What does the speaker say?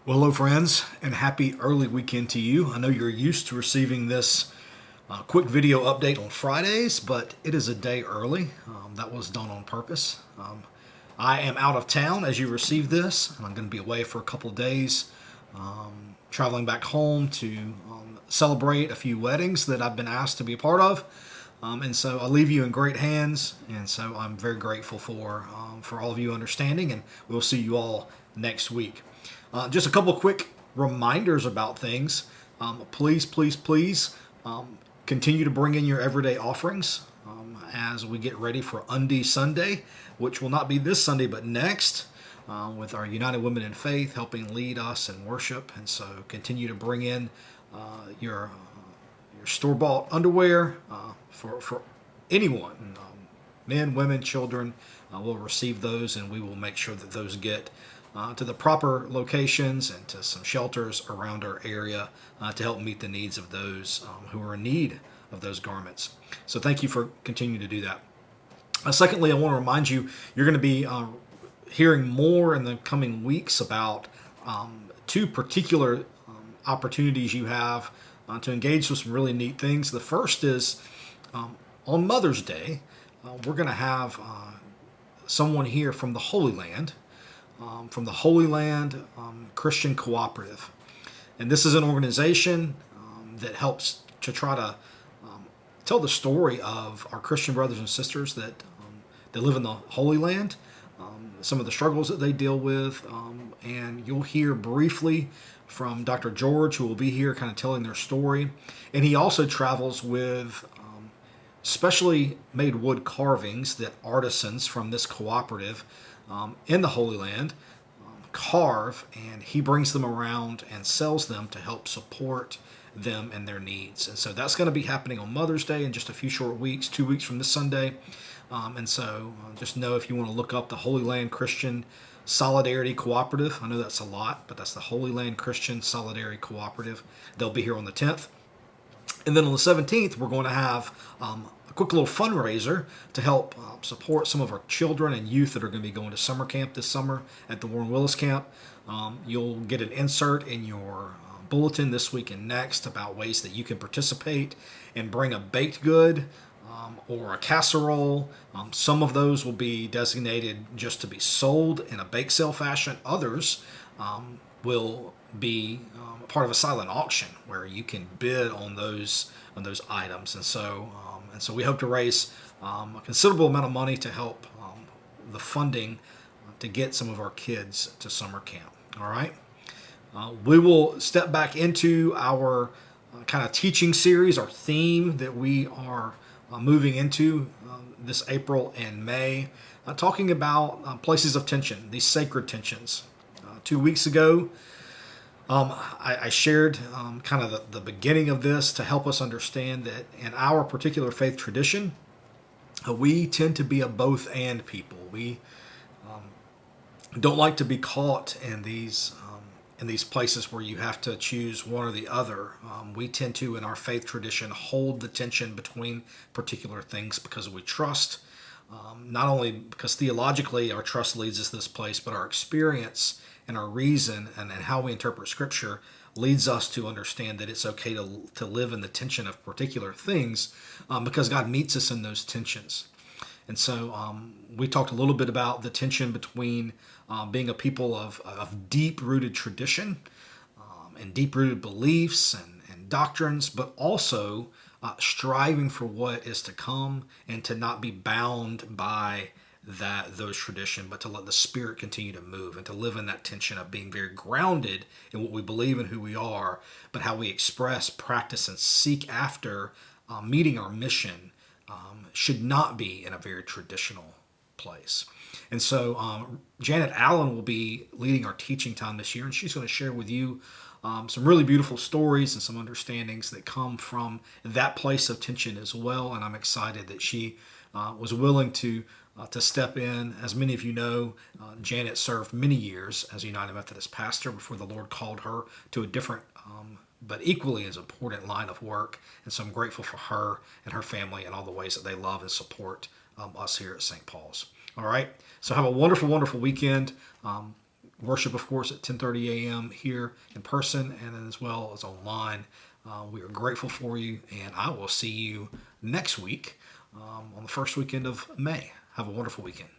Well, hello, friends, and happy early weekend to you. I know you're used to receiving this quick video update on Fridays, but it is a day early. That was done on purpose. I am out of town as you receive this, and I'm going to be away for a couple of days, traveling back home to celebrate a few weddings that I've been asked to be a part of. And so I leave you in great hands, and so I'm very grateful for all of you understanding, and we'll see you all next week. Just a couple quick reminders about things. Please, continue to bring in your everyday offerings as we get ready for Undy Sunday, which will not be this Sunday but next, with our United Women in Faith helping lead us in worship. And so continue to bring in your store-bought underwear for anyone, men, women, children. Will receive those, and we will make sure that those get to the proper locations and to some shelters around our area to help meet the needs of those who are in need of those garments. So thank you for continuing to do that. Secondly, I want to remind you, you're going to be hearing more in the coming weeks about two particular opportunities you have to engage with some really neat things. The first is on Mother's Day, we're going to have someone here from the Holy Land, Christian Cooperative. And this is an organization that helps to try to tell the story of our Christian brothers and sisters that live in the Holy Land, some of the struggles that they deal with. And you'll hear briefly from Dr. George, who will be here kind of telling their story. And he also travels with specially made wood carvings that artisans from this cooperative in the Holy Land carve, and he brings them around and sells them to help support them and their needs. And so that's going to be happening on Mother's Day in just a few short weeks, 2 weeks from this Sunday. And so just know, if you want to look up the Holy Land Christian Solidarity Cooperative, I know that's a lot, but that's the Holy Land Christian Solidarity Cooperative. They'll be here on the 10th. And then on the 17th, we're going to have a quick little fundraiser to help support some of our children and youth that are going to be going to summer camp this summer at the Warren Willis Camp. You'll get an insert in your bulletin this week and next about ways that you can participate and bring a baked good or a casserole. Some of those will be designated just to be sold in a bake sale fashion. Others will be part of a silent auction where you can bid on those items. And so we hope to raise a considerable amount of money to help the funding to get some of our kids to summer camp. All right. We will step back into our kind of teaching series, our theme that we are moving into this April and May, talking about places of tension, these sacred tensions. 2 weeks ago, I shared kind of the beginning of this to help us understand that in our particular faith tradition, we tend to be a both and people. We don't like to be caught in these places where you have to choose one or the other. We tend to, in our faith tradition, hold the tension between particular things because we trust. Not only because theologically our trust leads us to this place, but our experience and our reason and how we interpret Scripture leads us to understand that it's okay to live in the tension of particular things because God meets us in those tensions. And so we talked a little bit about the tension between being a people of deep-rooted tradition and deep-rooted beliefs and doctrines, but also striving for what is to come and to not be bound by those tradition, but to let the Spirit continue to move and to live in that tension of being very grounded in what we believe and who we are, but how we express, practice, and seek after meeting our mission should not be in a very traditional place. And so Janet Allen will be leading our teaching time this year, and she's going to share with you some really beautiful stories and some understandings that come from that place of tension as well. And I'm excited that she was willing to step in. As many of you know, Janet served many years as a United Methodist pastor before the Lord called her to a different but equally as important line of work. And so I'm grateful for her and her family and all the ways that they love and support us here at St. Paul's. All right. So have a wonderful, wonderful weekend. worship, of course, at 10:30 a.m. here in person and then as well as online. We are grateful for you, and I will see you next week on the first weekend of May. Have a wonderful weekend.